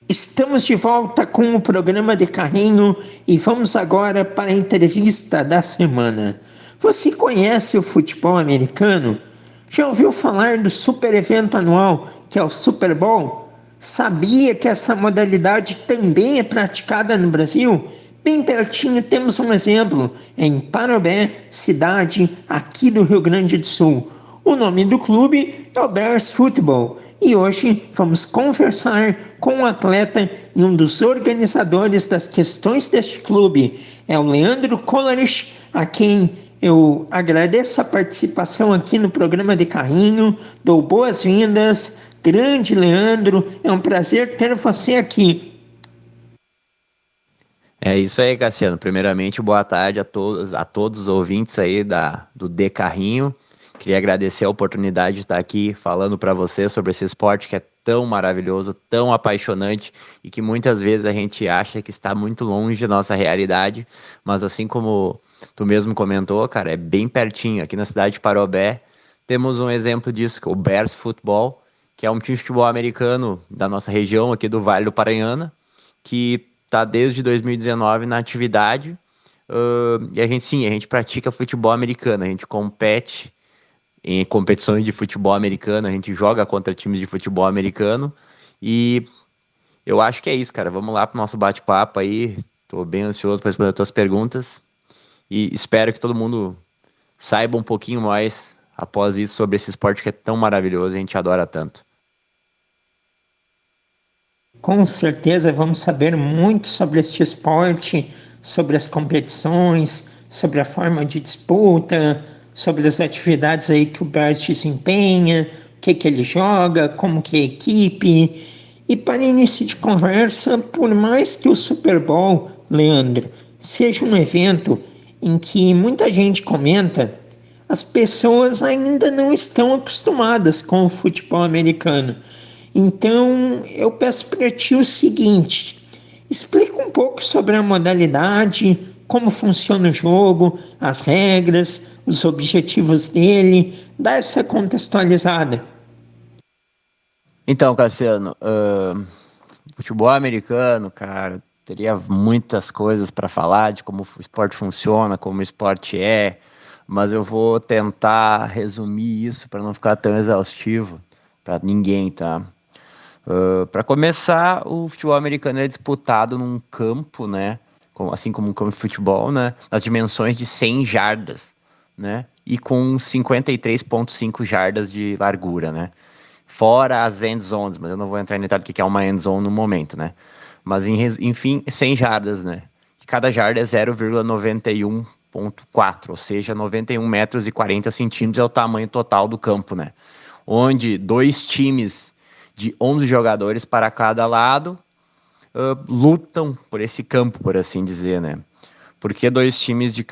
Estamos de volta com o programa de carrinho e vamos agora para a entrevista da semana. Você conhece o futebol americano? Já ouviu falar do super evento anual que é o Super Bowl? Sabia que essa modalidade também é praticada no Brasil? Bem pertinho temos um exemplo, em Parobé, cidade aqui do Rio Grande do Sul. O nome do clube é o Bears Football e hoje vamos conversar com um atleta e um dos organizadores das questões deste clube. É o Leandro Colarich, a quem eu agradeço a participação aqui no programa de carrinho, dou boas-vindas. Grande Leandro, é um prazer ter você aqui. É isso aí, Cassiano. Primeiramente, boa tarde a todos os ouvintes aí do D Carrinho. Queria agradecer a oportunidade de estar aqui falando para você sobre esse esporte que é tão maravilhoso, tão apaixonante e que muitas vezes a gente acha que está muito longe da nossa realidade, mas assim como tu mesmo comentou, cara, é bem pertinho. Aqui na cidade de Parobé temos um exemplo disso, que é o Bears Football, que é um time de futebol americano da nossa região aqui do Vale do Paranhana, que está desde 2019 na atividade. E a gente pratica futebol americano, a gente compete em competições de futebol americano, a gente joga contra times de futebol americano. E eu acho que é isso, cara. Vamos lá pro nosso bate-papo aí. Tô bem ansioso para responder as tuas perguntas e espero que todo mundo saiba um pouquinho mais após isso sobre esse esporte que é tão maravilhoso e a gente adora tanto. Com certeza vamos saber muito sobre este esporte, sobre as competições, sobre a forma de disputa, sobre as atividades aí que o Bears desempenha, o que que ele joga, como que é a equipe. E para início de conversa, por mais que o Super Bowl, Leandro, seja um evento em que muita gente comenta, as pessoas ainda não estão acostumadas com o futebol americano. Então, eu peço para ti o seguinte: explica um pouco sobre a modalidade, como funciona o jogo, as regras, os objetivos dele, dá essa contextualizada. Então, Cassiano, futebol americano, cara, teria muitas coisas para falar de como o esporte funciona, como o esporte é, mas eu vou tentar resumir isso para não ficar tão exaustivo para ninguém, tá? Para começar, o futebol americano é disputado num campo, né? Assim como um campo de futebol, né? Nas dimensões de 100 jardas, né? E com 53,5 jardas de largura, né? Fora as end zones, mas eu não vou entrar em detalhe do que é uma end zone no momento, né? Mas enfim, 100 jardas, né? Cada jarda é 0,91,4, ou seja, 91 metros e 40 centímetros é o tamanho total do campo, né? Onde dois times de 11 jogadores para cada lado lutam por esse campo, por assim dizer, né? Porque dois times de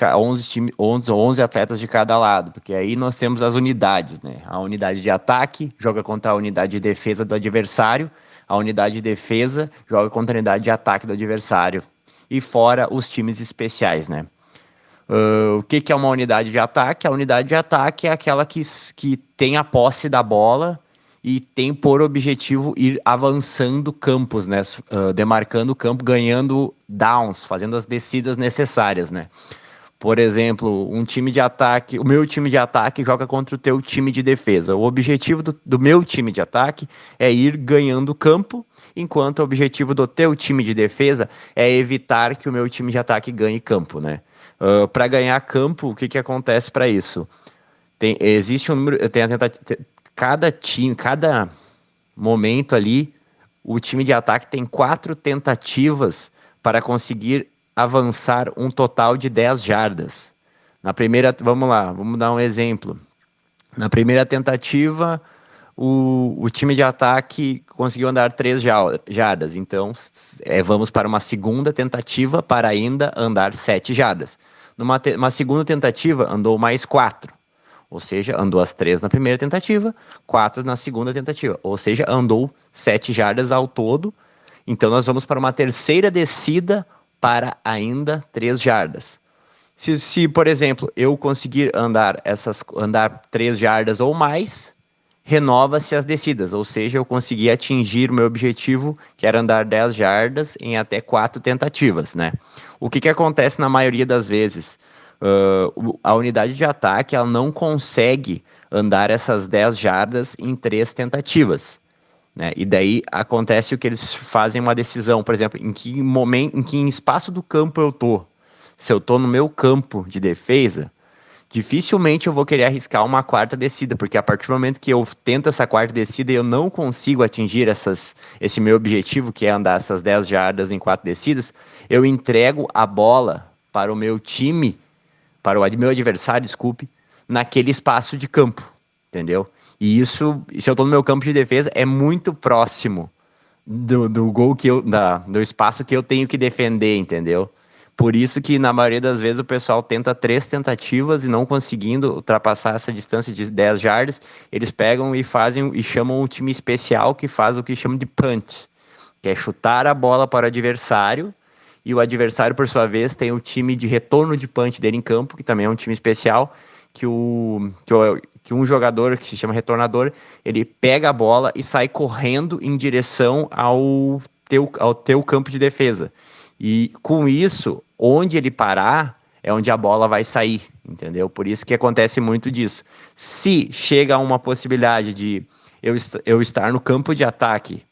11 atletas de cada lado? Porque aí nós temos as unidades, né? A unidade de ataque joga contra a unidade de defesa do adversário, a unidade de defesa joga contra a unidade de ataque do adversário. E fora os times especiais, né? O que é uma unidade de ataque? A unidade de ataque é aquela que tem a posse da bola e tem por objetivo ir avançando campos, né? Demarcando o campo, ganhando downs, fazendo as descidas necessárias, né? Por exemplo, um time de ataque, o meu time de ataque joga contra o teu time de defesa. O objetivo do meu time de ataque é ir ganhando o campo, enquanto o objetivo do teu time de defesa é evitar que o meu time de ataque ganhe campo, né? Para ganhar campo, o que que acontece para isso? Existe um número, cada time, cada momento ali, o time de ataque tem 4 tentativas para conseguir avançar um total de 10 jardas. Na primeira, vamos lá, vamos dar um exemplo. Na primeira tentativa, o time de ataque conseguiu andar 3 jardas. Então, vamos para uma segunda tentativa para ainda andar 7 jardas. Uma segunda tentativa, andou mais 4. Ou seja, andou as 3 na primeira tentativa, 4 na segunda tentativa. Ou seja, andou 7 jardas ao todo. Então, nós vamos para uma terceira descida para ainda 3 jardas. Se, por exemplo, eu conseguir andar 3 jardas ou mais, renova-se as descidas, ou seja, eu consegui atingir o meu objetivo, que era andar 10 jardas em até 4 tentativas, né? O que acontece na maioria das vezes? A unidade de ataque ela não consegue andar essas 10 jardas em 3 tentativas, né? E daí acontece o que eles fazem uma decisão, por exemplo, em que momento, em que espaço do campo eu tô. Se eu tô no meu campo de defesa, dificilmente eu vou querer arriscar uma quarta descida, porque a partir do momento que eu tento essa quarta descida e eu não consigo atingir esse meu objetivo, que é andar essas 10 jardas em 4 descidas, eu entrego a bola para o meu time, para o meu adversário, desculpe, naquele espaço de campo, entendeu? E isso, se eu estou no meu campo de defesa, é muito próximo do gol do espaço que eu tenho que defender, entendeu? Por isso que na maioria das vezes o pessoal tenta 3 tentativas e não conseguindo ultrapassar essa distância de 10 jardas, eles pegam e chamam um time especial que faz o que chamam de punt, que é chutar a bola para o adversário, e o adversário, por sua vez, tem o time de retorno de punch dele em campo, que também é um time especial, que um jogador que se chama retornador, ele pega a bola e sai correndo em direção ao teu campo de defesa. E com isso, onde ele parar, é onde a bola vai sair, entendeu? Por isso que acontece muito disso. Se chega a uma possibilidade de eu estar no campo de ataque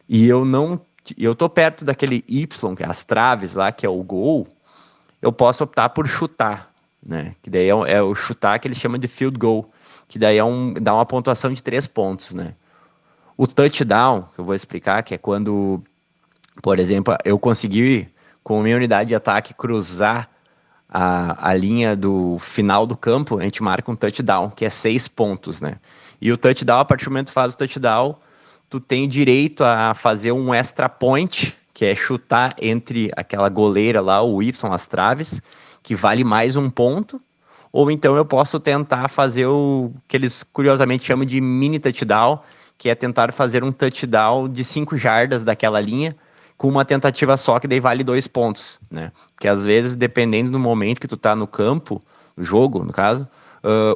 e eu tô perto daquele Y, que é as traves lá, que é o gol, eu posso optar por chutar, né? Que daí é o chutar que eles chamam de field goal, que daí dá uma pontuação de 3 pontos, né? O touchdown, que eu vou explicar, que é quando, por exemplo, eu consegui, com a minha unidade de ataque, cruzar a linha do final do campo, a gente marca um touchdown, que é 6 pontos, né? E o touchdown, a partir do momento que faz o touchdown, tu tem direito a fazer um extra point, que é chutar entre aquela goleira lá, o Y, as traves, que vale mais 1 ponto, ou então eu posso tentar fazer o que eles curiosamente chamam de mini touchdown, que é tentar fazer um touchdown de 5 jardas daquela linha, com uma tentativa só, que daí vale 2 pontos, né? Porque às vezes, dependendo do momento que tu tá no campo, no jogo, no caso,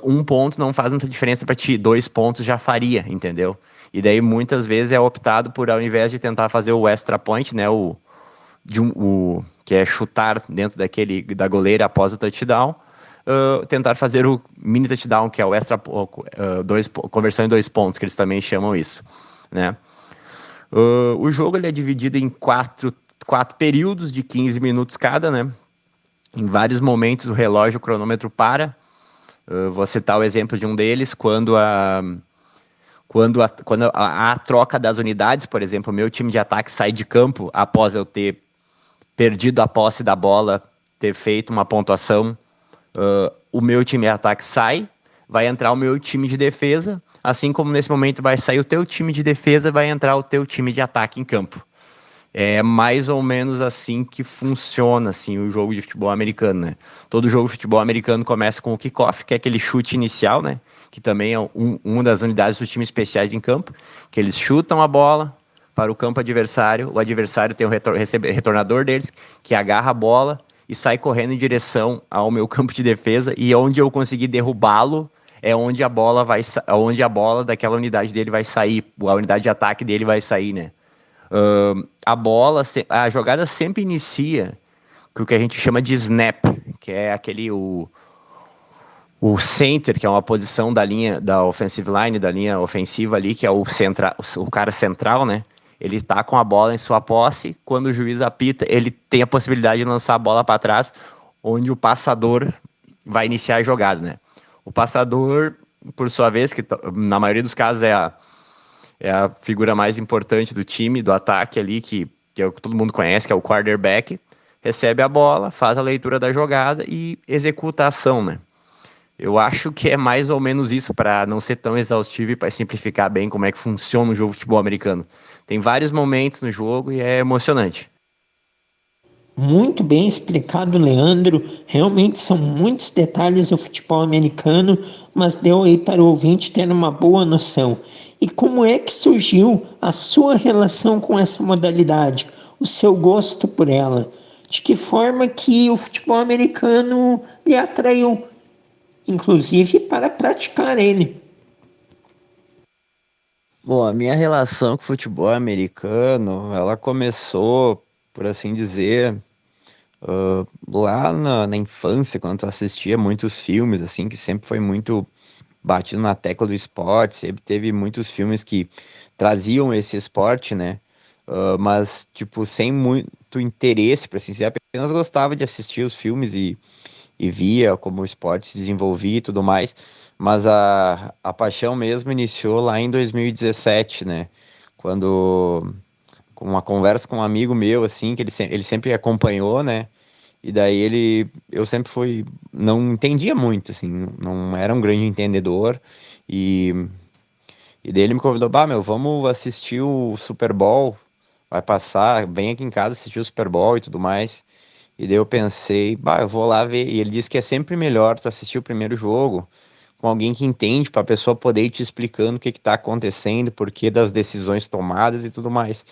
1 ponto não faz muita diferença para ti, 2 pontos já faria, entendeu? E daí muitas vezes é optado por, ao invés de tentar fazer o extra point, né, que é chutar dentro da goleira após o touchdown, tentar fazer o mini touchdown, que é o extra, conversão em 2 pontos, que eles também chamam isso, né? O jogo ele é dividido em quatro períodos de 15 minutos cada, né? Em vários momentos o cronômetro para. Vou citar o exemplo de um deles, quando a troca das unidades, por exemplo, o meu time de ataque sai de campo após eu ter perdido a posse da bola, ter feito uma pontuação, o meu time de ataque sai, vai entrar o meu time de defesa, assim como nesse momento vai sair o teu time de defesa, vai entrar o teu time de ataque em campo. É mais ou menos assim que funciona assim, o jogo de futebol americano, né? Todo jogo de futebol americano começa com o kickoff, que é aquele chute inicial, né? Que também é uma das unidades dos times especiais em campo, que eles chutam a bola para o campo adversário, o adversário tem o retornador deles, que agarra a bola e sai correndo em direção ao meu campo de defesa, e onde eu conseguir derrubá-lo, é onde a bola daquela unidade dele vai sair, a unidade de ataque dele vai sair, né? A jogada sempre inicia com o que a gente chama de snap, que é o center, que é uma posição da linha da offensive line, da linha ofensiva ali, que é o cara central, né? Ele tá com a bola em sua posse, quando o juiz apita, ele tem a possibilidade de lançar a bola para trás, onde o passador vai iniciar a jogada, né? O passador, por sua vez, que na maioria dos casos é a figura mais importante do time, do ataque ali, que é o que todo mundo conhece, que é o quarterback, recebe a bola, faz a leitura da jogada e executa a ação, né? Eu acho que é mais ou menos isso, para não ser tão exaustivo e para simplificar bem como é que funciona o jogo de futebol americano. Tem vários momentos no jogo e é emocionante. Muito bem explicado, Leandro. Realmente são muitos detalhes do futebol americano, mas deu aí para o ouvinte ter uma boa noção. E como é que surgiu a sua relação com essa modalidade, o seu gosto por ela? De que forma que o futebol americano lhe atraiu, inclusive para praticar ele? Bom, a minha relação com o futebol americano, ela começou, por assim dizer, lá na infância, quando eu assistia muitos filmes, assim, que sempre foi muito batido na tecla do esporte, sempre teve muitos filmes que traziam esse esporte, né? Mas, tipo, sem muito interesse, pra assim dizer, apenas gostava de assistir os filmes e via como o esporte se desenvolvia e tudo mais. Mas a paixão mesmo iniciou lá em 2017, né? Quando, com uma conversa com um amigo meu, assim, que ele sempre acompanhou, né? E daí eu sempre fui, não entendia muito, assim, não era um grande entendedor. E, e daí ele me convidou, bah, meu, vamos assistir o Super Bowl, vai passar, vem aqui em casa assistir o Super Bowl e tudo mais. E daí eu pensei, bah, eu vou lá ver. E ele disse que é sempre melhor tu assistir o primeiro jogo com alguém que entende, para a pessoa poder ir te explicando o que que tá acontecendo, porquê das decisões tomadas e tudo mais.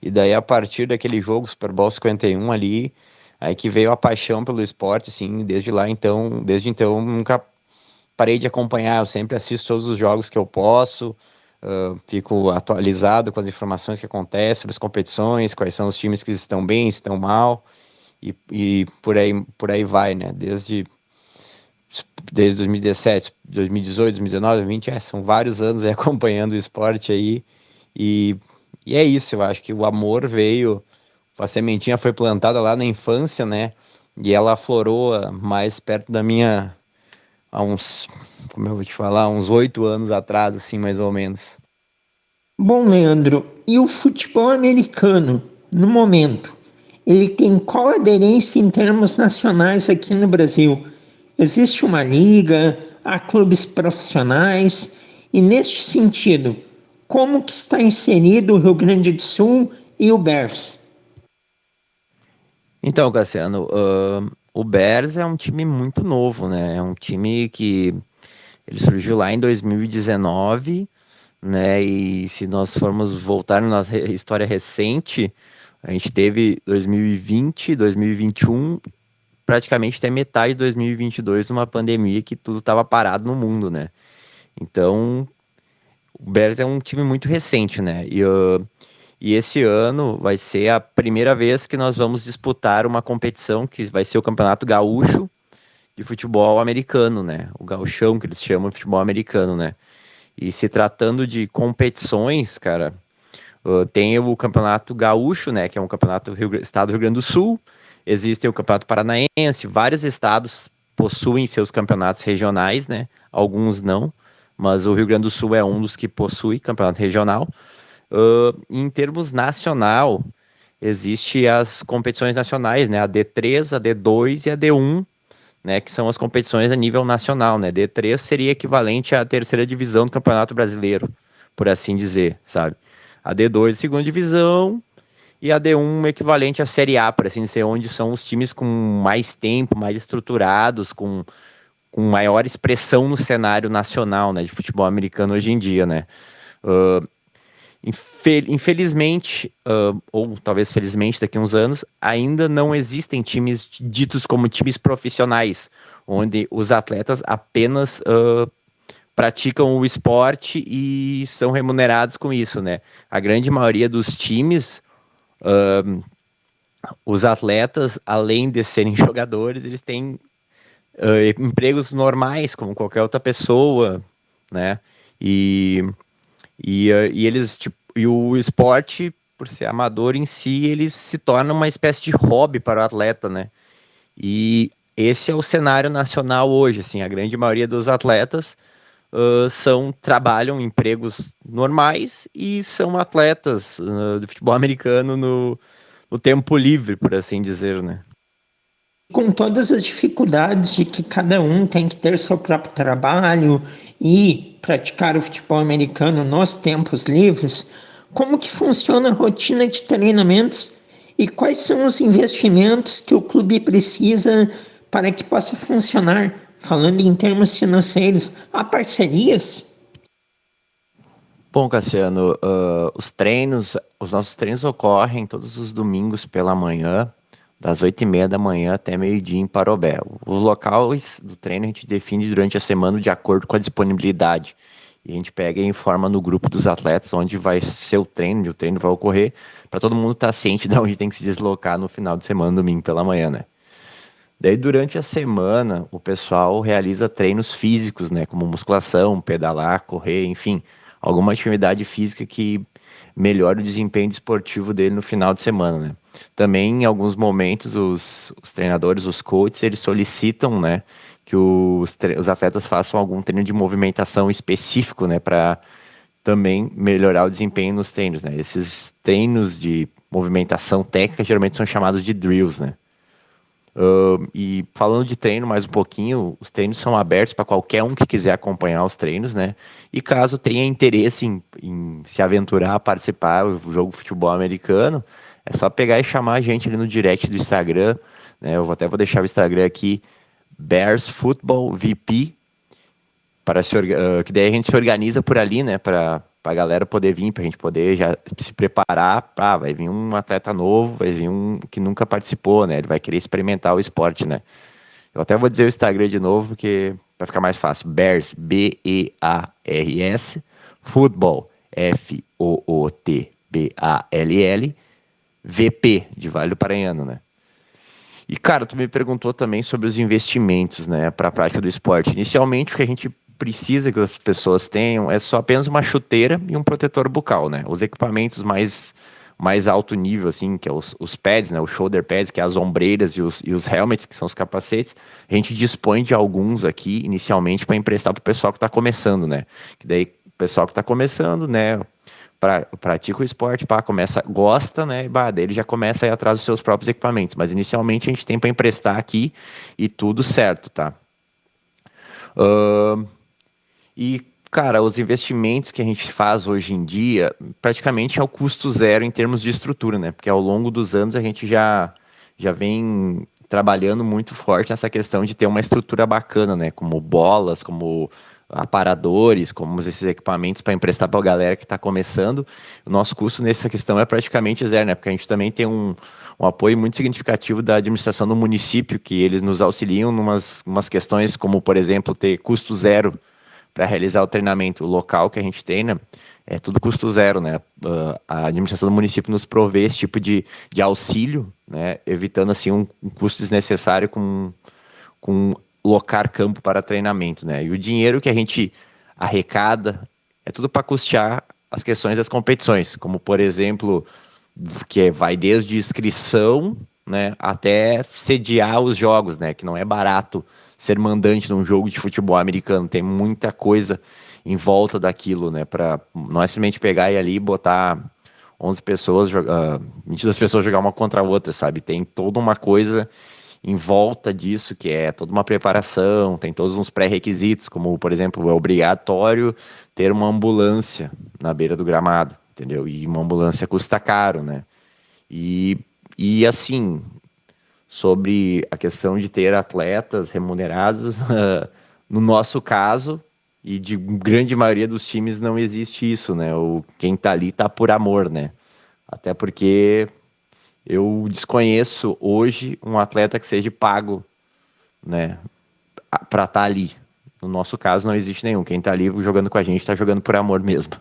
E daí, a partir daquele jogo, Super Bowl 51 ali, aí que veio a paixão pelo esporte, assim, desde então, nunca parei de acompanhar, eu sempre assisto todos os jogos que eu posso, fico atualizado com as informações que acontecem sobre as competições, quais são os times que estão bem, estão mal, e por aí vai, né? Desde 2017, 2018, 2019, 2020, são vários anos aí acompanhando o esporte aí, e, e é isso, eu acho que o amor veio, a sementinha foi plantada lá na infância, né? E ela aflorou mais perto da minha, há uns, como eu vou te falar, uns 8 anos atrás, assim, mais ou menos. Bom, Leandro, e o futebol americano, no momento, ele tem qual aderência em termos nacionais aqui no Brasil? Existe uma liga, há clubes profissionais, e neste sentido, como que está inserido o Rio Grande do Sul e o Bears? Então, Cassiano, o Bears é um time muito novo, né? É um time que ele surgiu lá em 2019, né? E se nós formos voltar na nossa história recente, a gente teve 2020, 2021, praticamente até metade de 2022, uma pandemia que tudo estava parado no mundo, né? Então, o Bears é um time muito recente, né? E esse ano vai ser a primeira vez que nós vamos disputar uma competição que vai ser o Campeonato Gaúcho de futebol americano, né? O gauchão que eles chamam de futebol americano, né? E se tratando de competições, cara, tem o Campeonato Gaúcho, né? Que é um campeonato do estado do Rio Grande do Sul. Existe o Campeonato Paranaense. Vários estados possuem seus campeonatos regionais, né? Alguns não, mas o Rio Grande do Sul é um dos que possui campeonato regional. Em termos nacional, existe as competições nacionais, né? A D3, a D2 e a D1, né? Que são as competições a nível nacional, né? D3 seria equivalente à terceira divisão do Campeonato Brasileiro, por assim dizer, sabe? A D2, segunda divisão, e a D1 equivalente à Série A, por assim dizer, onde são os times com mais tempo, mais estruturados, com maior expressão no cenário nacional, né, de futebol americano hoje em dia, né? Infelizmente, ou talvez felizmente daqui a uns anos, ainda não existem times ditos como times profissionais, onde os atletas apenas praticam o esporte e são remunerados com isso, né? A grande maioria dos times, os atletas, além de serem jogadores, eles têm empregos normais, como qualquer outra pessoa, né? E, e eles, tipo, e o esporte, por ser amador em si, ele se torna uma espécie de hobby para o atleta, né? E esse é o cenário nacional hoje, assim, a grande maioria dos atletas trabalham em empregos normais e são atletas do futebol americano no tempo livre, por assim dizer, né? Com todas as dificuldades de que cada um tem que ter seu próprio trabalho e praticar o futebol americano nos tempos livres, como que funciona a rotina de treinamentos e quais são os investimentos que o clube precisa para que possa funcionar? Falando em termos financeiros, há parcerias? Bom, Cassiano, os nossos treinos ocorrem todos os domingos pela manhã, das 8h30 da manhã até meio-dia em Parobé. Os locais do treino a gente define durante a semana de acordo com a disponibilidade. E a gente pega e informa no grupo dos atletas onde vai ser o treino, onde o treino vai ocorrer, para todo mundo estar ciente de onde tem que se deslocar no final de semana, domingo pela manhã, né? Daí, durante a semana, o pessoal realiza treinos físicos, né? Como musculação, pedalar, correr, enfim, alguma atividade física que melhore o desempenho esportivo dele no final de semana, né? Também, em alguns momentos, os treinadores, os coaches, eles solicitam, né? Que os atletas façam algum treino de movimentação específico, né? Para também melhorar o desempenho nos treinos, né? Esses treinos de movimentação técnica geralmente são chamados de drills, né? E falando de treino mais um pouquinho, os treinos são abertos para qualquer um que quiser acompanhar os treinos, né? E caso tenha interesse em se aventurar a participar do jogo de futebol americano, é só pegar e chamar a gente ali no direct do Instagram, né? Eu até vou deixar o Instagram aqui, Bears Football VP, que daí a gente se organiza por ali, né? Para a galera poder vir, para a gente poder já se preparar. Vai vir um atleta novo, vai vir um que nunca participou, né? Ele vai querer experimentar o esporte, né? Eu até vou dizer o Instagram de novo, porque para ficar mais fácil. Bears, Bears, Football, Football, VP, de Vale do Paranhano, né? E, cara, tu me perguntou também sobre os investimentos, né, para a prática do esporte. Inicialmente, o que a gente precisa que as pessoas tenham é só apenas uma chuteira e um protetor bucal, né? Os equipamentos mais alto nível, assim, que é os pads, né, os shoulder pads, que é as ombreiras e os helmets, que são os capacetes, a gente dispõe de alguns aqui, inicialmente, para emprestar para o pessoal que está começando, né? Que daí, o pessoal que está começando, né, pratica o esporte, gosta, né? Daí ele já começa a ir atrás dos seus próprios equipamentos. Mas inicialmente a gente tem para emprestar aqui e tudo certo, tá? E, cara, os investimentos que a gente faz hoje em dia, praticamente é o custo zero em termos de estrutura, né? Porque ao longo dos anos a gente já vem trabalhando muito forte nessa questão de ter uma estrutura bacana, né? Como bolas, como aparadores, como esses equipamentos para emprestar para a galera que está começando. O nosso custo nessa questão é praticamente zero, né? Porque a gente também tem um apoio muito significativo da administração do município, que eles nos auxiliam umas questões como, por exemplo, ter custo zero para realizar o treinamento. O local que a gente treina é tudo custo zero, né? A administração do município nos provê esse tipo de auxílio, né? Evitando assim um custo desnecessário com locar campo para treinamento, né? E o dinheiro que a gente arrecada é tudo para custear as questões das competições, como por exemplo, que vai desde inscrição, né, até sediar os jogos, né? Que não é barato ser mandante num jogo de futebol americano, tem muita coisa em volta daquilo, né? Não é simplesmente pegar e ali botar 11 pessoas, 22 pessoas jogar uma contra a outra, sabe? Tem toda uma coisa em volta disso, que é toda uma preparação, tem todos uns pré-requisitos, como, por exemplo, é obrigatório ter uma ambulância na beira do gramado, entendeu? E uma ambulância custa caro, né? E assim, sobre a questão de ter atletas remunerados, no nosso caso, e de grande maioria dos times, não existe isso, né? Quem tá ali tá por amor, né? Até porque eu desconheço hoje um atleta que seja pago, né, para estar ali. No nosso caso, não existe nenhum. Quem está ali jogando com a gente está jogando por amor mesmo.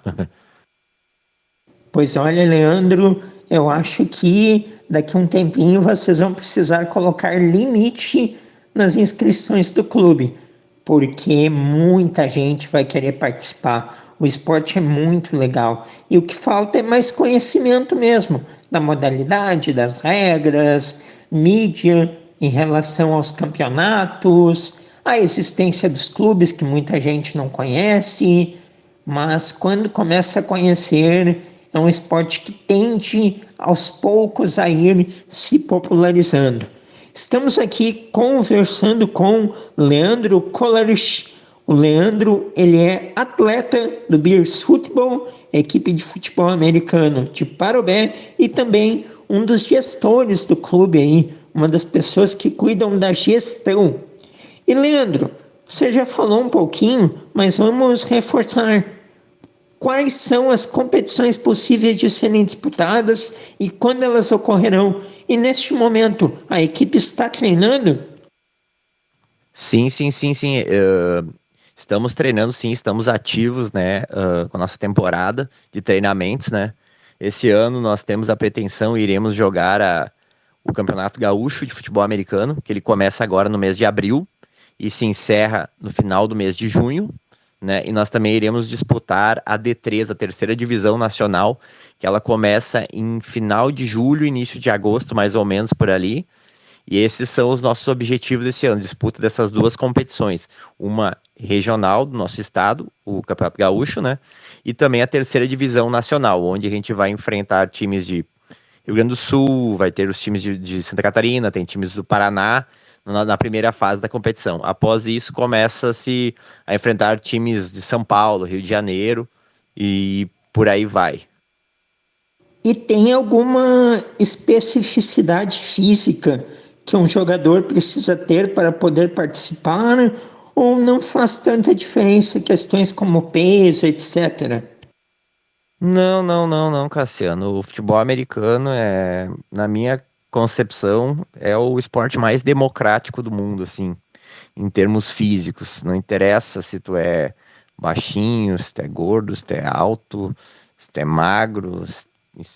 Pois olha, Leandro, eu acho que daqui a um tempinho vocês vão precisar colocar limite nas inscrições do clube, porque muita gente vai querer participar. O esporte é muito legal e o que falta é mais conhecimento mesmo da modalidade, das regras, mídia em relação aos campeonatos, a existência dos clubes que muita gente não conhece, mas quando começa a conhecer, é um esporte que tende aos poucos a ir se popularizando. Estamos aqui conversando com Leandro Kolarich. O Leandro, ele é atleta do Bears Football, equipe de futebol americano de Parobé, e também um dos gestores do clube aí, uma das pessoas que cuidam da gestão. E Leandro, você já falou um pouquinho, mas vamos reforçar. Quais são as competições possíveis de serem disputadas e quando elas ocorrerão? E neste momento, a equipe está treinando? Sim, sim, sim, sim. Estamos treinando, sim, estamos ativos, né, com a nossa temporada de treinamentos, né. Esse ano nós temos a pretensão e iremos jogar o Campeonato Gaúcho de Futebol Americano, que ele começa agora no mês de abril e se encerra no final do mês de junho, né? E nós também iremos disputar a D3, a terceira divisão nacional, que ela começa em final de julho, início de agosto, mais ou menos por ali. E esses são os nossos objetivos esse ano, disputa dessas duas competições. Uma regional do nosso estado, o Campeonato Gaúcho, né? E também a terceira divisão nacional, onde a gente vai enfrentar times de Rio Grande do Sul, vai ter os times de Santa Catarina, tem times do Paraná na primeira fase da competição. Após isso, começa-se a enfrentar times de São Paulo, Rio de Janeiro e por aí vai. E tem alguma especificidade física que um jogador precisa ter para poder participar, ou não faz tanta diferença questões como peso, etc. Não, não, não, não, Cassiano. O futebol americano na minha concepção, é o esporte mais democrático do mundo, assim, em termos físicos. Não interessa se tu é baixinho, se tu é gordo, se tu é alto, se tu é magro,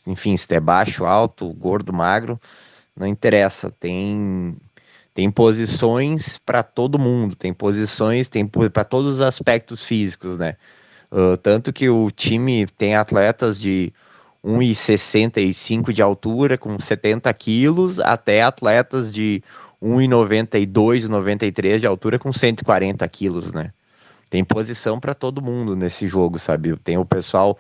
enfim, se tu é baixo, alto, gordo, magro, não interessa. Tem posições para todo mundo, tem posições, tem para todos os aspectos físicos, né? Tanto que o time tem atletas de 1,65 de altura, com 70 quilos, até atletas de 1,92, 93 de altura, com 140 quilos, né? Tem posição para todo mundo nesse jogo, sabe? Tem o pessoal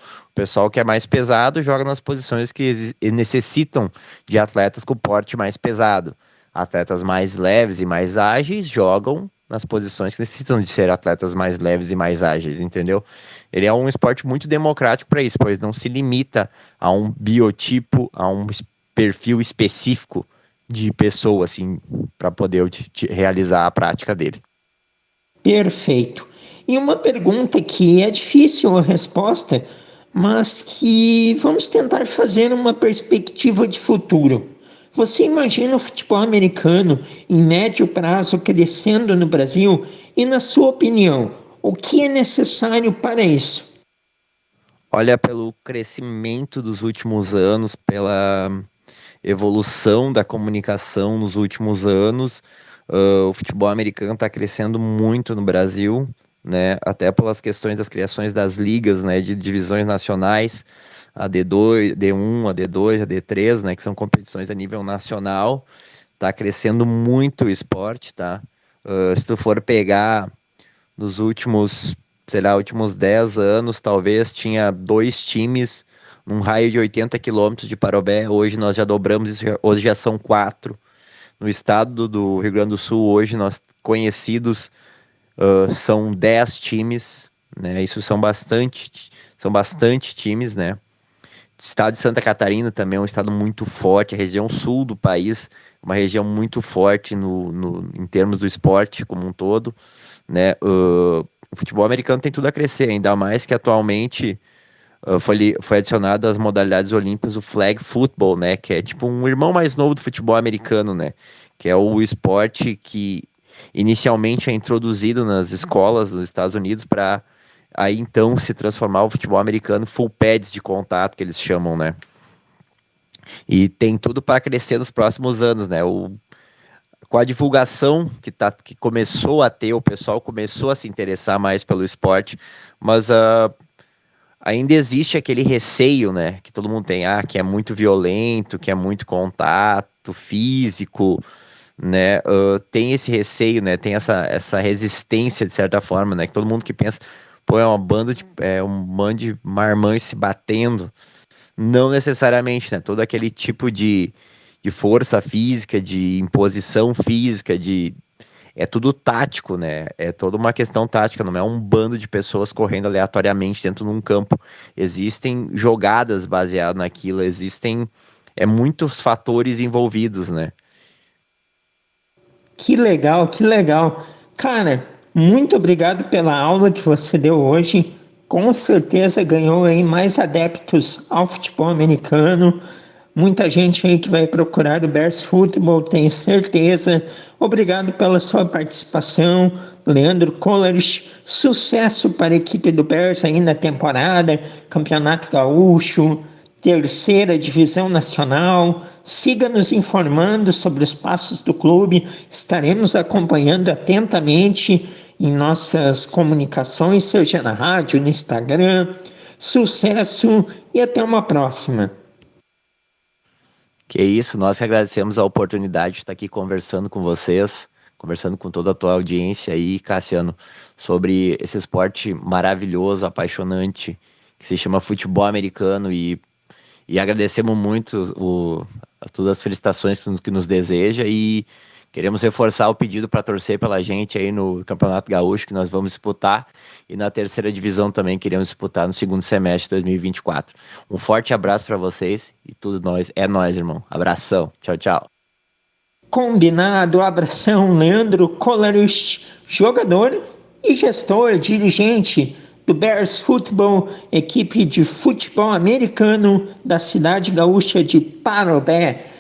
que é mais pesado joga nas posições que necessitam de atletas com porte mais pesado. Atletas mais leves e mais ágeis jogam nas posições que necessitam de ser atletas mais leves e mais ágeis, entendeu? Ele é um esporte muito democrático para isso, pois não se limita a um biotipo, a um perfil específico de pessoa, assim, para poder realizar a prática dele. Perfeito. E uma pergunta que é difícil a resposta, mas que vamos tentar fazer uma perspectiva de futuro. Você imagina o futebol americano em médio prazo crescendo no Brasil? E, na sua opinião, o que é necessário para isso? Olha, pelo crescimento dos últimos anos, pela evolução da comunicação nos últimos anos, o futebol americano está crescendo muito no Brasil, né? Até pelas questões das criações das ligas, né? De divisões nacionais, a D2, D1, a D2, a D3, né? Que são competições a nível nacional. Está crescendo muito o esporte, tá? Se tu for pegar nos últimos, sei lá, últimos 10 anos, talvez tinha dois times num raio de 80 quilômetros de Parobé. Hoje nós já dobramos isso, hoje já são quatro. No estado do Rio Grande do Sul, hoje nós conhecidos são 10 times, né? Isso são bastante times, né? O estado de Santa Catarina também é um estado muito forte, a região sul do país, uma região muito forte em termos do esporte como um todo, né? O futebol americano tem tudo a crescer, ainda mais que atualmente foi adicionado às modalidades olímpicas o flag football, né? Que é tipo um irmão mais novo do futebol americano, né? Que é o esporte que inicialmente é introduzido nas escolas dos Estados Unidos para aí então se transformar o futebol americano full pads de contato, que eles chamam, né? E tem tudo para crescer nos próximos anos, né? Com a divulgação que começou a ter, o pessoal começou a se interessar mais pelo esporte, mas ainda existe aquele receio, né, que todo mundo tem, que é muito violento, que é muito contato físico, né, tem esse receio, né, tem essa resistência de certa forma, né, que todo mundo que pensa, pô, um bando de marmães se batendo, não necessariamente, né, todo aquele tipo de força física, de imposição física, é tudo tático, né? É toda uma questão tática, não é um bando de pessoas correndo aleatoriamente dentro de um campo. Existem jogadas baseadas naquilo, existem muitos fatores envolvidos, né? Que legal, que legal. Cara, muito obrigado pela aula que você deu hoje. Com certeza ganhou aí mais adeptos ao futebol americano. Muita gente aí que vai procurar o Bears Football, tenho certeza. Obrigado pela sua participação, Leandro Coleridge. Sucesso para a equipe do Bears aí na temporada, Campeonato Gaúcho, terceira divisão nacional. Siga nos informando sobre os passos do clube. Estaremos acompanhando atentamente em nossas comunicações, seja na rádio, no Instagram. Sucesso e até uma próxima. Que isso, nós que agradecemos a oportunidade de estar aqui conversando com vocês, conversando com toda a tua audiência aí, Cassiano, sobre esse esporte maravilhoso, apaixonante, que se chama futebol americano e agradecemos muito todas as felicitações que nos deseja e queremos reforçar o pedido para torcer pela gente aí no Campeonato Gaúcho que nós vamos disputar e na terceira divisão também queremos disputar no segundo semestre de 2024. Um forte abraço para vocês e tudo é nóis, irmão. Abração. Tchau, tchau. Combinado, abração, Leandro Coleridge, jogador e gestor, dirigente do Bears Football, equipe de futebol americano da cidade gaúcha de Parobé.